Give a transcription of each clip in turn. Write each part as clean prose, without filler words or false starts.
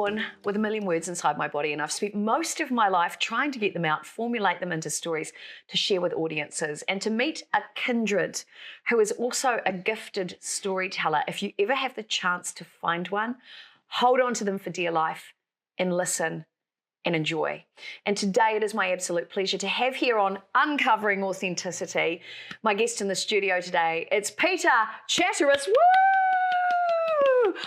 born with a million words inside my body, and I've spent most of my life trying to get them out, formulate them into stories to share with audiences, and to meet a kindred who is also a gifted storyteller. If you ever have the chance to find one, hold on to them for dear life and listen and enjoy. And today it is my absolute pleasure to have here on Uncovering Authenticity, my guest in the studio today. It's Peter Chatteris. Woo!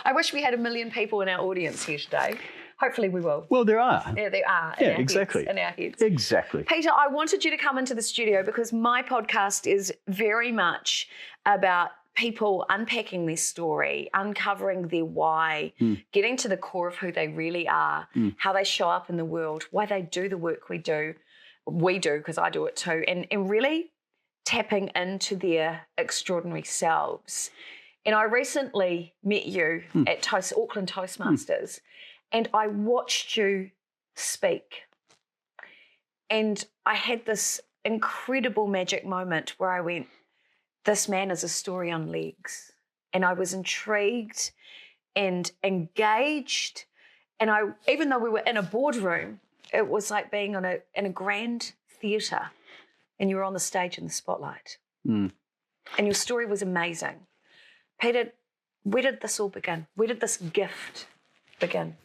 I wish we had 1 million people in our audience here today. Hopefully we will. Well, there are. Yeah, there are. Yeah, exactly. In our heads. Exactly. Peter, I wanted you to come into the studio because my podcast is very much about people unpacking their story, uncovering their why, getting to the core of who they really are, how they show up in the world, why they do the work we do because I do it too, and really tapping into their extraordinary selves. And I recently met you at Auckland Toastmasters, and I watched you speak. And I had this incredible magic moment where I went, this man is a story on legs. And I was intrigued and engaged. And even though we were in a boardroom, it was like being in a grand theatre, and you were on the stage in the spotlight. And your story was amazing. Peter, where did this all begin? Where did this gift begin?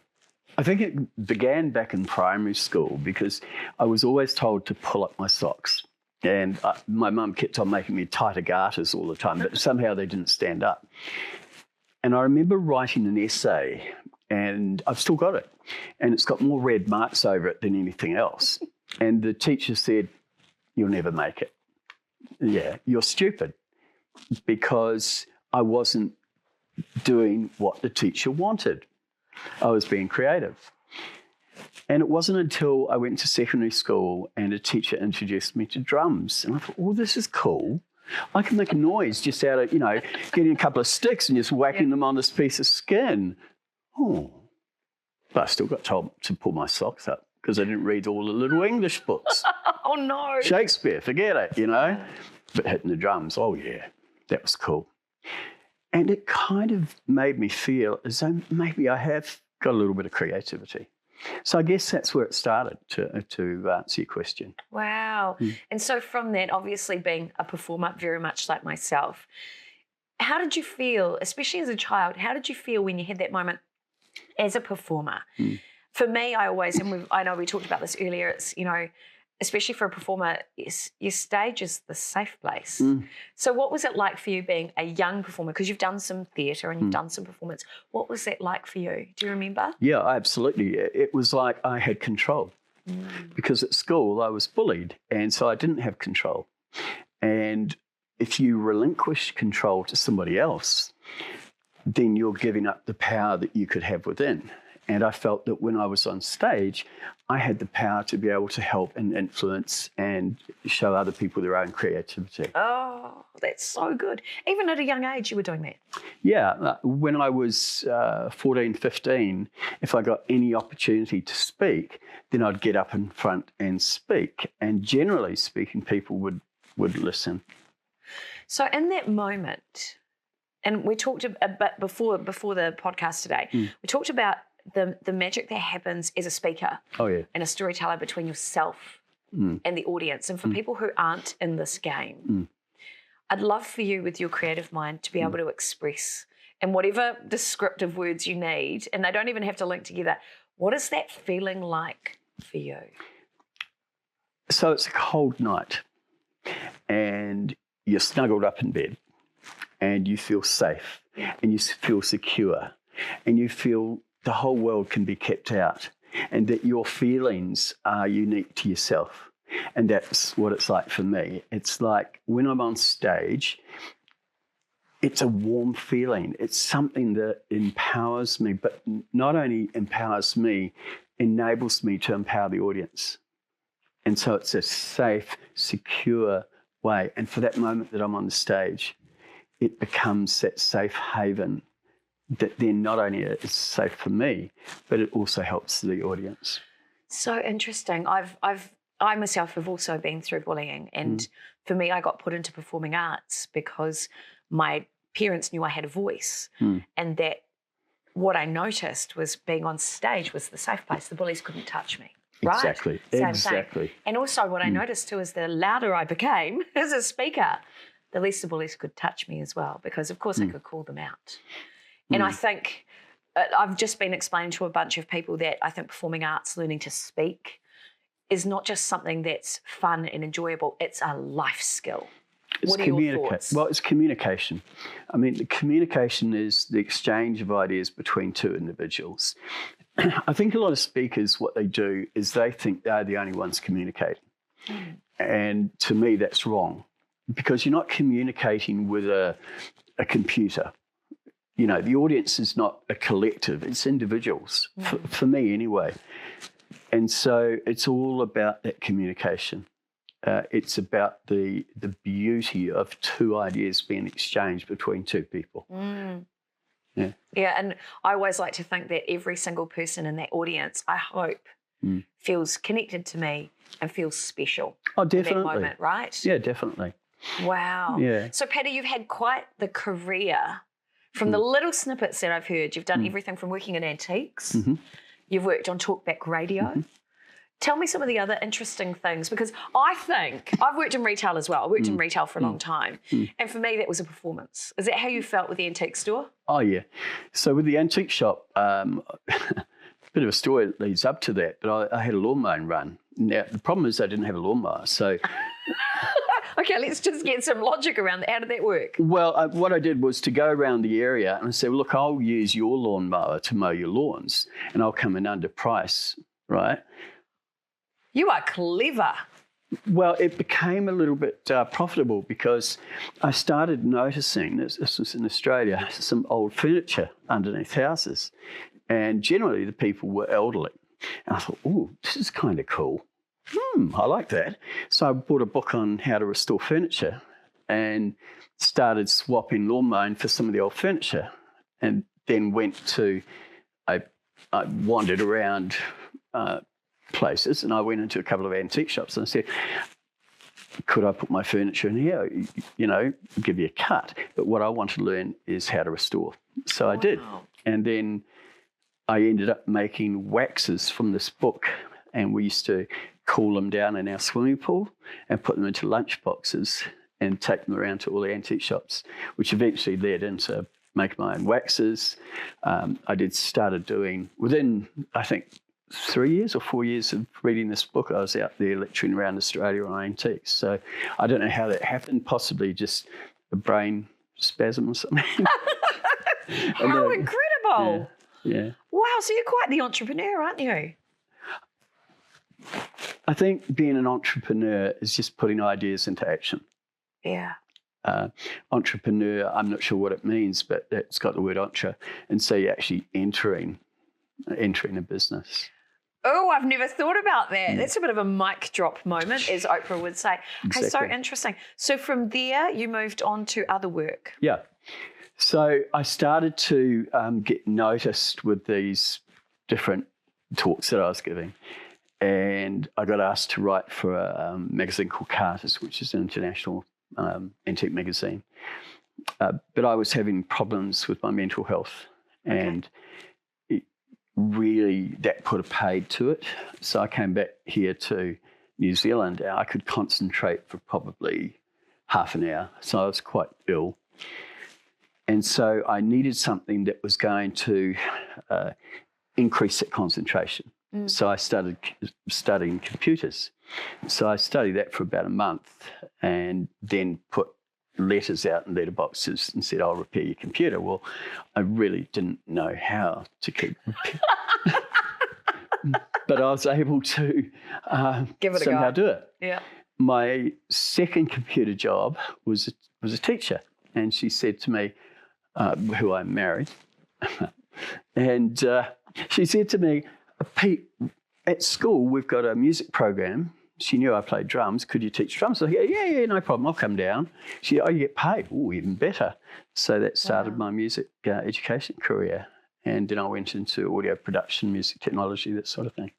I think it began back in primary school because I was always told to pull up my socks. And my mum kept on making me tighter garters all the time, but somehow they didn't stand up. And I remember writing an essay, and I've still got it, and it's got more red marks over it than anything else. And the teacher said, "You'll never make it. Yeah, you're stupid," because I wasn't doing what the teacher wanted. I was being creative. And it wasn't until I went to secondary school and a teacher introduced me to drums. And I thought, oh, this is cool. I can make a noise just out of, getting a couple of sticks and just whacking them on this piece of skin. Oh. But I still got told to pull my socks up because I didn't read all the little English books. Oh, no. Shakespeare, forget it, But hitting the drums, oh, yeah, that was cool. And it kind of made me feel as though maybe I have got a little bit of creativity. So I guess that's where it started, to answer your question. Wow. And so from that, obviously being a performer very much like myself, how did you feel, especially as a child, how did you feel when you had that moment as a performer? For me, I always, and I know we talked about this earlier, it's, especially for a performer, your stage is the safe place. So what was it like for you being a young performer? Because you've done some theatre and you've done some performance. What was that like for you? Do you remember? Yeah, absolutely. It was like I had control because at school I was bullied, and so I didn't have control. And if you relinquish control to somebody else, then you're giving up the power that you could have within. And I felt that when I was on stage, I had the power to be able to help and influence and show other people their own creativity. Oh, that's so good. Even at a young age, you were doing that. Yeah. When I was 14, 15, if I got any opportunity to speak, then I'd get up in front and speak. And generally speaking, people would listen. So in that moment, and we talked a bit before the podcast today, we talked about the magic that happens as a speaker and a storyteller between yourself and the audience. And for people who aren't in this game, I'd love for you with your creative mind to be able to express in whatever descriptive words you need, and they don't even have to link together. What is that feeling like for you? So it's a cold night and you're snuggled up in bed and you feel safe and you feel secure and you feel the whole world can be kept out and that your feelings are unique to yourself. And that's what it's like for me. It's like when I'm on stage, it's a warm feeling. It's something that empowers me, but not only empowers me, enables me to empower the audience. And so it's a safe, secure way. And for that moment that I'm on the stage, it becomes that safe haven that then not only is safe for me, but it also helps the audience. So interesting. I myself have also been through bullying, and for me, I got put into performing arts because my parents knew I had a voice, and that what I noticed was being on stage was the safe place. The bullies couldn't touch me. Right? Exactly. Same. And also what I noticed too is the louder I became as a speaker, the less the bullies could touch me as well, because of course I could call them out. And I think I've just been explaining to a bunch of people that I think performing arts, learning to speak, is not just something that's fun and enjoyable, it's a life skill. What are your thoughts? Well, it's communication. I mean, the communication is the exchange of ideas between two individuals. I think a lot of speakers, what they do is they think they're the only ones communicating. And to me, that's wrong, because you're not communicating with a computer. You know, the audience is not a collective, it's individuals, for me anyway. And so it's all about that communication. It's about the beauty of two ideas being exchanged between two people. Yeah, and I always like to think that every single person in that audience, I hope, feels connected to me and feels special. Oh, definitely. In that moment, right? Yeah, definitely. Wow. Yeah. So, Peter, you've had quite the career. From the little snippets that I've heard, you've done everything from working in antiques, you've worked on talkback radio. Tell me some of the other interesting things, because I think I've worked in retail as well. I worked in retail for a long time. And for me, that was a performance. Is that how you felt with the antique store? Oh, yeah. So with the antique shop, a bit of a story that leads up to that, but I had a lawnmower run. Now, the problem is I didn't have a lawnmower, so... Okay, let's just get some logic around that. How did that work? Well, what I did was to go around the area and I said, well, look, I'll use your lawnmower to mow your lawns and I'll come in under price, right? You are clever. Well, it became a little bit profitable because I started noticing, this was in Australia, some old furniture underneath houses. And generally the people were elderly. And I thought, oh, this is kind of cool. I like that. So I bought a book on how to restore furniture and started swapping lawn mowing for some of the old furniture, and then I wandered around places, and I went into a couple of antique shops and I said, could I put my furniture in here? You know, give you a cut. But what I want to learn is how to restore. So I did. And then I ended up making waxes from this book, and we used to cool them down in our swimming pool and put them into lunch boxes and take them around to all the antique shops, which eventually led into making my own waxes. I started doing, within, I think, 3 years or 4 years of reading this book, I was out there lecturing around Australia on antiques. So I don't know how that happened, possibly just a brain spasm or something. How incredible. Yeah. Wow, so you're quite the entrepreneur, aren't you? I think being an entrepreneur is just putting ideas into action. Yeah. Entrepreneur, I'm not sure what it means, but it's got the word entre. And so you're actually entering a business. Oh, I've never thought about that. That's a bit of a mic drop moment, as Oprah would say. Exactly. Okay, so interesting. So from there, you moved on to other work. Yeah. So I started to get noticed with these different talks that I was giving. And I got asked to write for a magazine called Carter's, which is an international antique magazine. But I was having problems with my mental health. And it really, that put a paid to it. So I came back here to New Zealand. And I could concentrate for probably half an hour. So I was quite ill. And so I needed something that was going to increase that concentration. So I started studying computers. So I studied that for about a month and then put letters out in letterboxes and said, I'll repair your computer. Well, I really didn't know how to keep but I was able to somehow do it. Yeah. My second computer job was a teacher. And she said to me, who I married, and she said to me, Pete, at school, we've got a music program. She knew I played drums. Could you teach drums? I said, yeah, no problem. I'll come down. She said, oh, you get paid? Oh, even better. So that started my music education career. And then I went into audio production, music technology, that sort of thing.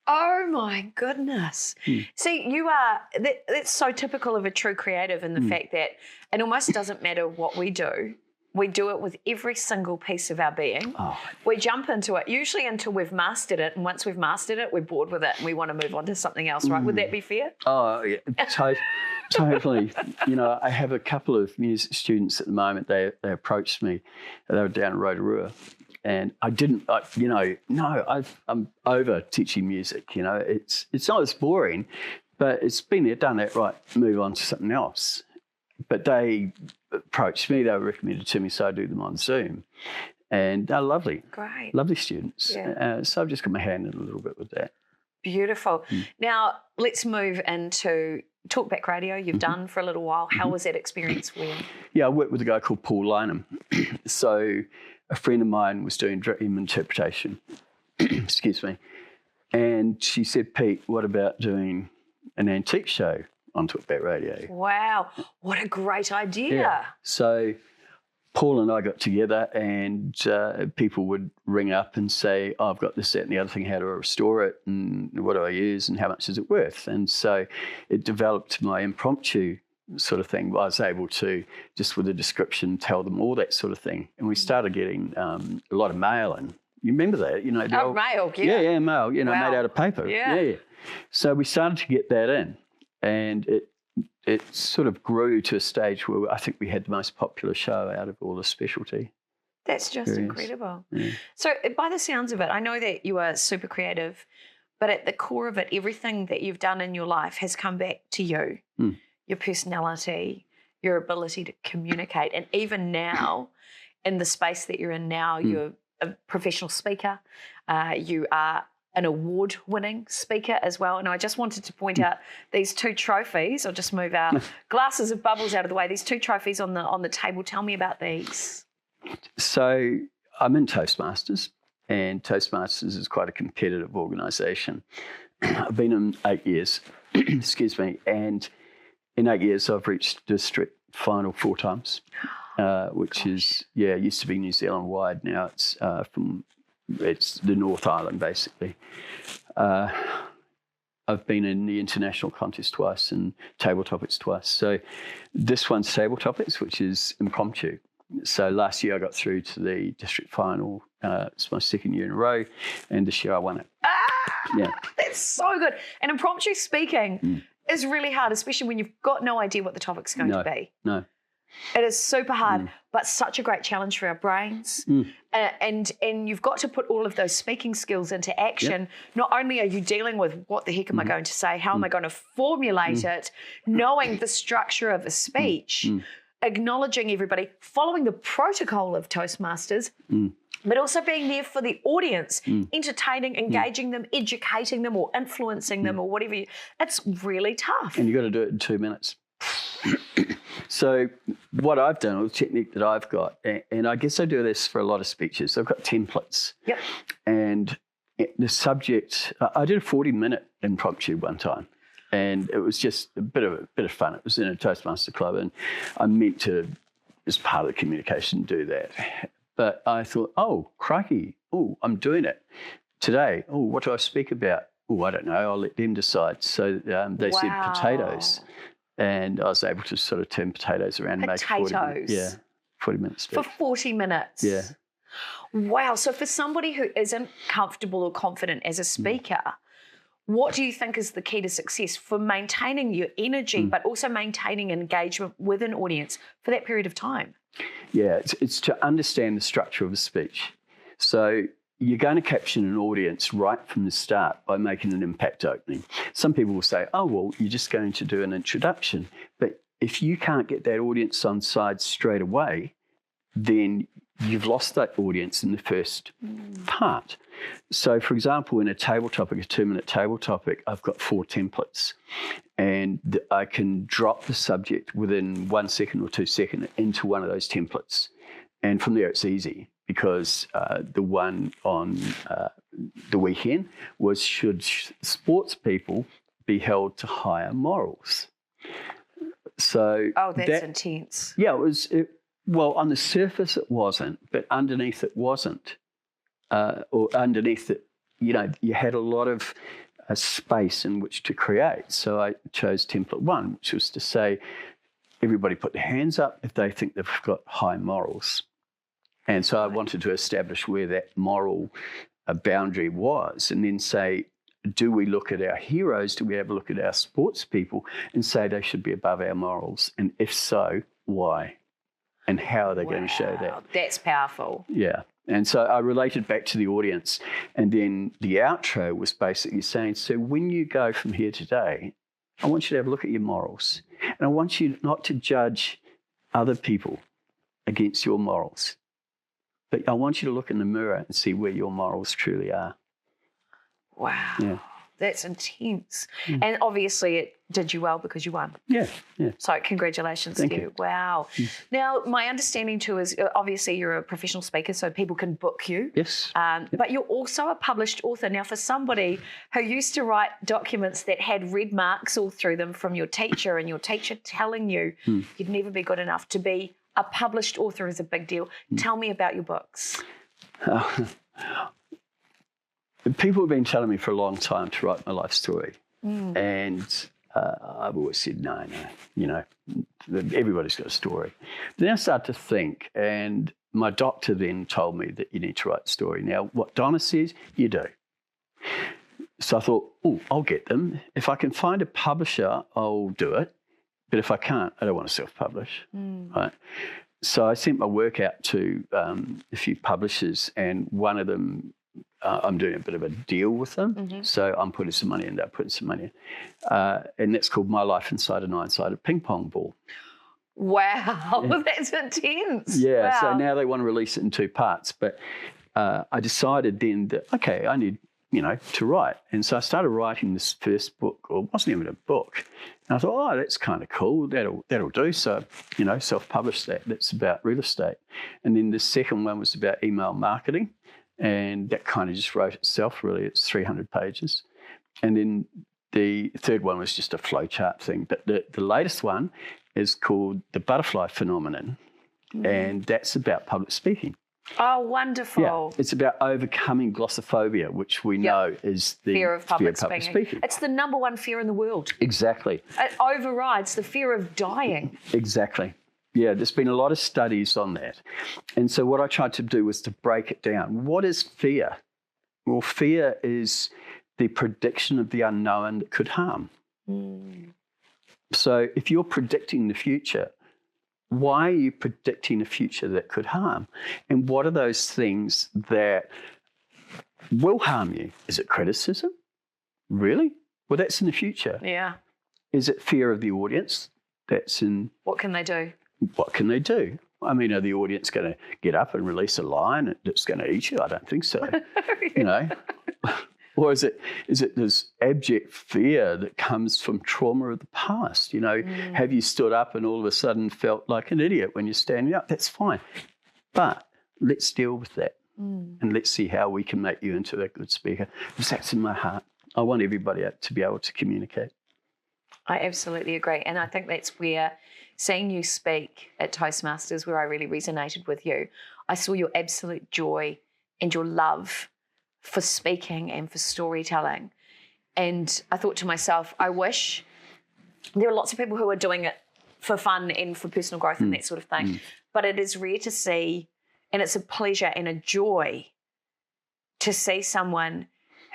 Oh, my goodness. See, you are, that's so typical of a true creative in the fact that it almost doesn't matter what we do. We do it with every single piece of our being. Oh. We jump into it, usually until we've mastered it. And once we've mastered it, we're bored with it and we want to move on to something else, right? Would that be fair? Oh, yeah, totally. You know, I have a couple of music students at the moment. They approached me. They were down in Rotorua. And I didn't, I'm over teaching music. You know, it's not as boring, but it's been there, done that, right, move on to something else. But they approached me, they were recommended to me, so I do them on Zoom. And they're lovely. Great. Lovely students. Yeah. So I've just got my hand in a little bit with that. Beautiful. Now, let's move into talkback radio you've done for a little while. How was that experience for you? Yeah, I worked with a guy called Paul Lynham. So a friend of mine was doing dream interpretation. Excuse me. And she said, Pete, what about doing an antique show on talkback radio? Wow, what a great idea. Yeah. So Paul and I got together and people would ring up and say, oh, I've got this, that and the other thing, how do I restore it and what do I use and how much is it worth? And so it developed my impromptu sort of thing. I was able to, just with a description, tell them all that sort of thing. And we started getting a lot of mail in. You remember that? You know, mail, yeah. Yeah, mail, you know, made out of paper. Yeah. So we started to get that in. And it sort of grew to a stage where I think we had the most popular show out of all the specialty. That's just incredible. Yeah. So by the sounds of it, I know that you are super creative, but at the core of it, everything that you've done in your life has come back to you, your personality, your ability to communicate. And even now, in the space that you're in now, you're a professional speaker. You are an award-winning speaker as well. And I just wanted to point out these two trophies. I'll just move our glasses of bubbles out of the way. These two trophies on the table. Tell me about these. So I'm in Toastmasters, and Toastmasters is quite a competitive organisation. I've been in 8 years, excuse me, and in 8 years I've reached district final 4 times, which is, it used to be New Zealand wide. Now it's it's the North Island, basically. I've been in the international contest twice and table topics twice. So this one's table topics, which is impromptu. So last year I got through to the district final. It's my 2nd year in a row, and this year I won it. Yeah, that's so good. And impromptu speaking is really hard, especially when you've got no idea what the topic's going to be. No. It is super hard, but such a great challenge for our brains. And you've got to put all of those speaking skills into action. Yep. Not only are you dealing with what the heck am I going to say, how am I going to formulate it, knowing the structure of a speech, acknowledging everybody, following the protocol of Toastmasters, but also being there for the audience, entertaining, engaging them, educating them or influencing them or whatever. It's really tough. And you've got to do it in 2 minutes. So what I've done, or the technique that I've got, and I guess I do this for a lot of speeches, I've got templates. Yep. And the subject, I did a 40-minute impromptu one time, and it was just a bit of fun. It was in a Toastmaster club, and I meant to, as part of the communication, do that. But I thought, oh, crikey, I'm doing it today. Oh, what do I speak about? Oh, I don't know. I'll let them decide. So they said potatoes. And I was able to sort of turn potatoes around and make 40 minutes. 40 minutes. For 40 minutes? Yeah. Wow. So for somebody who isn't comfortable or confident as a speaker, what do you think is the key to success for maintaining your energy but also maintaining engagement with an audience for that period of time? Yeah, it's to understand the structure of a speech. So you're going to capture an audience right from the start by making an impact opening. Some people will say, oh, well, you're just going to do an introduction. But if you can't get that audience on side straight away, then you've lost that audience in the first part. So, for example, in a table topic, a 2-minute table topic, I've got 4 templates. And I can drop the subject within 1 second or 2 seconds into one of those templates. And from there, it's easy. Because the one on the weekend was, should sports people be held to higher morals? So that's intense. Yeah, well, on the surface it wasn't, but underneath it wasn't. Or underneath it, you had a lot of space in which to create. So I chose template 1, which was to say, everybody put their hands up if they think they've got high morals. And so I wanted to establish where that moral boundary was, and then say, do we look at our heroes? Do we have a look at our sports people and say they should be above our morals? And if so, why? And how are they going to show that? That's powerful. Yeah. And so I related back to the audience. And then the outro was basically saying, so when you go from here today, I want you to have a look at your morals. And I want you not to judge other people against your morals. But I want you to look in the mirror and see where your morals truly are. Wow. Yeah. That's intense. And obviously it did you well because you won. Yeah. So congratulations Thank to you. Wow. Now, my understanding too is obviously you're a professional speaker, so people can book you. Yes. But you're also a published author. Now, for somebody who used to write documents that had red marks all through them from your teacher and your teacher telling you you'd never be good enough, to be a published author is a big deal. Tell me about your books. People have been telling me for a long time to write my life story. And I've always said, no, everybody's got a story. But then I started to think, and my doctor then told me that you need to write a story. Now, what Donna says, you do. So I thought, I'll get them. If I can find a publisher, I'll do it. But if I can't, I don't want to self-publish. Right? So I sent my work out to a few publishers, and one of them, I'm doing a bit of a deal with them. So I'm putting some money in, they're putting some money in. And that's called My Life Inside a Nine-Sided Ping Pong Ball. Wow, that's intense. Yeah, wow. So now they want to release it in 2 parts. But I decided then that, okay, I need, to write. And so I started writing this first book, or it wasn't even a book. And I thought, that's kind of cool. That'll do. So, self-published that. That's about real estate. And then the second one was about email marketing. And that kind of just wrote itself, really. It's 300 pages. And then the third one was just a flowchart thing. But the latest one is called The Butterfly Phenomenon. And that's about public speaking. Oh, wonderful. Yeah, it's about overcoming glossophobia, which we know is the fear of public speaking. It's the number one fear in the world. Exactly. It overrides the fear of dying. Exactly. Yeah, there's been a lot of studies on that. And so what I tried to do was to break it down. What is fear? Well, fear is the prediction of the unknown that could harm. So if you're predicting the future, why are you predicting a future that could harm? And what are those things that will harm you? Is it criticism? Really? Well, that's in the future. Yeah. Is it fear of the audience? That's in... What can they do? What can they do? I mean, are the audience going to get up and release a line that's going to eat you? I don't think so. Or is it this abject fear that comes from trauma of the past? Have you stood up and all of a sudden felt like an idiot when you're standing up? That's fine. But let's deal with that. And let's see how we can make you into a good speaker. Because that's in my heart. I want everybody to be able to communicate. I absolutely agree. And I think that's where seeing you speak at Toastmasters, where I really resonated with you, I saw your absolute joy and your love for speaking and for storytelling. And I thought to myself, I wish there are lots of people who are doing it for fun and for personal growth and that sort of thing. But it is rare to see, and it's a pleasure and a joy to see someone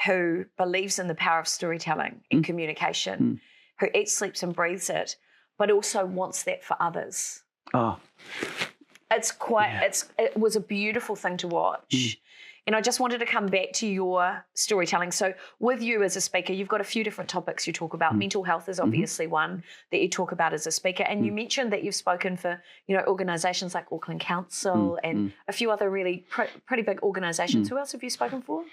who believes in the power of storytelling and communication, who eats, sleeps and breathes it, but also wants that for others. Oh. It was a beautiful thing to watch. And I just wanted to come back to your storytelling. So with you as a speaker, you've got a few different topics you talk about. Mental health is obviously one that you talk about as a speaker. And you mentioned that you've spoken for, organisations like Auckland Council and a few other really pretty big organisations. Who else have you spoken for?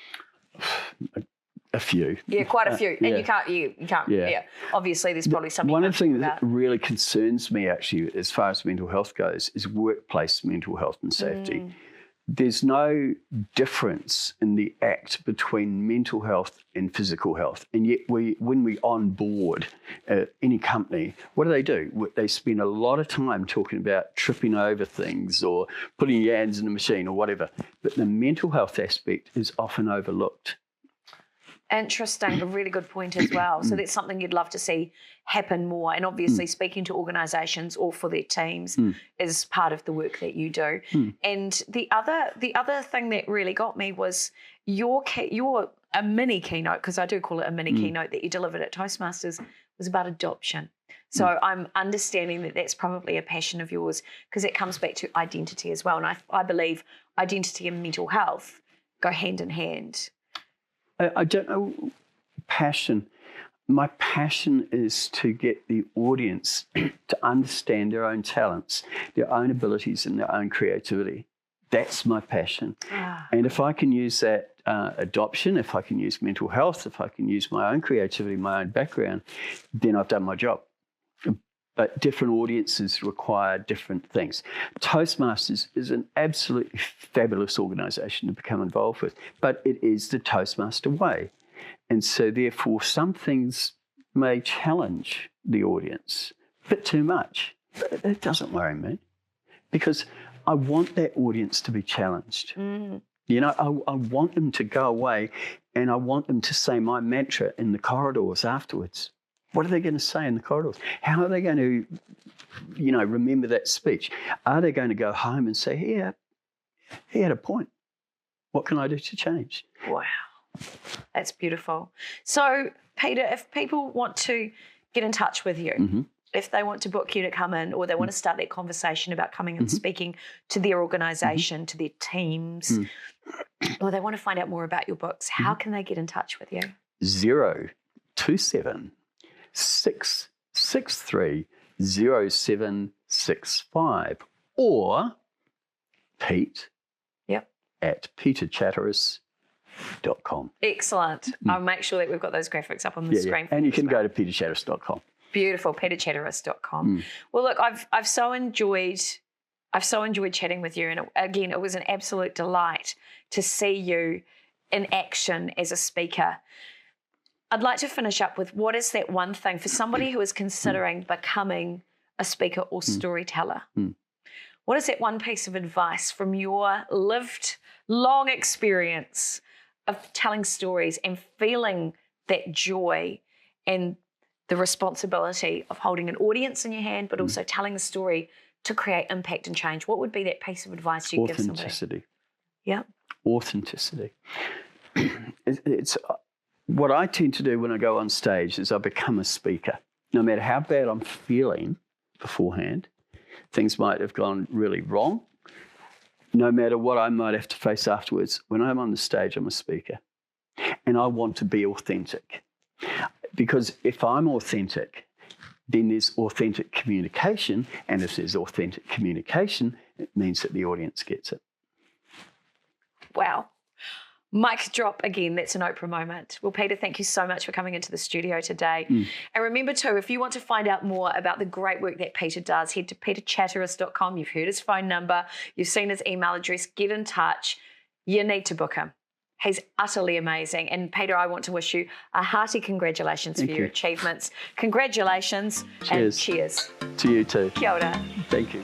A few. Yeah, quite a few. And you can't. Yeah. Obviously, there's probably something. One of the things that really concerns me, actually, as far as mental health goes, is workplace mental health and safety. There's no difference in the act between mental health and physical health. And yet when we onboard any company, what do? They spend a lot of time talking about tripping over things or putting your hands in the machine or whatever. But the mental health aspect is often overlooked. Interesting, a really good point as well. So that's something you'd love to see happen more. And obviously speaking to organisations or for their teams is part of the work that you do. And the other thing that really got me was your a mini keynote, because I do call it a mini keynote that you delivered at Toastmasters, was about adoption. So I'm understanding that that's probably a passion of yours, because it comes back to identity as well. And I believe identity and mental health go hand in hand. I don't know, passion. My passion is to get the audience to understand their own talents, their own abilities and their own creativity. That's my passion. And if I can use that adoption, if I can use mental health, if I can use my own creativity, my own background, then I've done my job. But different audiences require different things. Toastmasters is an absolutely fabulous organisation to become involved with, but it is the Toastmaster way. And so therefore some things may challenge the audience a bit too much. But that doesn't worry me, because I want that audience to be challenged. You know, I want them to go away and I want them to say my mantra in the corridors afterwards. What are they going to say in the corridors? How are they going to, you know, remember that speech? Are they going to go home and say, yeah, he had a point. What can I do to change? Wow, that's beautiful. So, Peter, if people want to get in touch with you, if they want to book you to come in, or they want to start that conversation about coming and speaking to their organisation, to their teams, or they want to find out more about your books, how can they get in touch with you? 027 663 0765 or Pete at peterchatteris.com. Excellent. I'll make sure that we've got those graphics up on the screen. And you can go to peterchatteris.com. Beautiful, peterchatteris.com. Well, look, I've so enjoyed chatting with you, and again, it was an absolute delight to see you in action as a speaker. I'd like to finish up with, what is that one thing for somebody who is considering becoming a speaker or storyteller? What is that one piece of advice from your lived, long experience of telling stories and feeling that joy and the responsibility of holding an audience in your hand, but also telling a story to create impact and change? What would be that piece of advice you'd give somebody? Authenticity. Yeah. Authenticity. It's what I tend to do when I go on stage is I become a speaker. No matter how bad I'm feeling beforehand, things might have gone really wrong. No matter what I might have to face afterwards, when I'm on the stage, I'm a speaker. And I want to be authentic. Because if I'm authentic, then there's authentic communication. And if there's authentic communication, it means that the audience gets it. Wow. Mic drop again. That's an Oprah moment. Well, Peter, thank you so much for coming into the studio today. And remember too, if you want to find out more about the great work that Peter does, head to peterchatteris.com. You've heard his phone number. You've seen his email address. Get in touch. You need to book him. He's utterly amazing. And Peter, I want to wish you a hearty congratulations for your achievements. Congratulations. Cheers. And cheers. To you too. Kia ora. Thank you.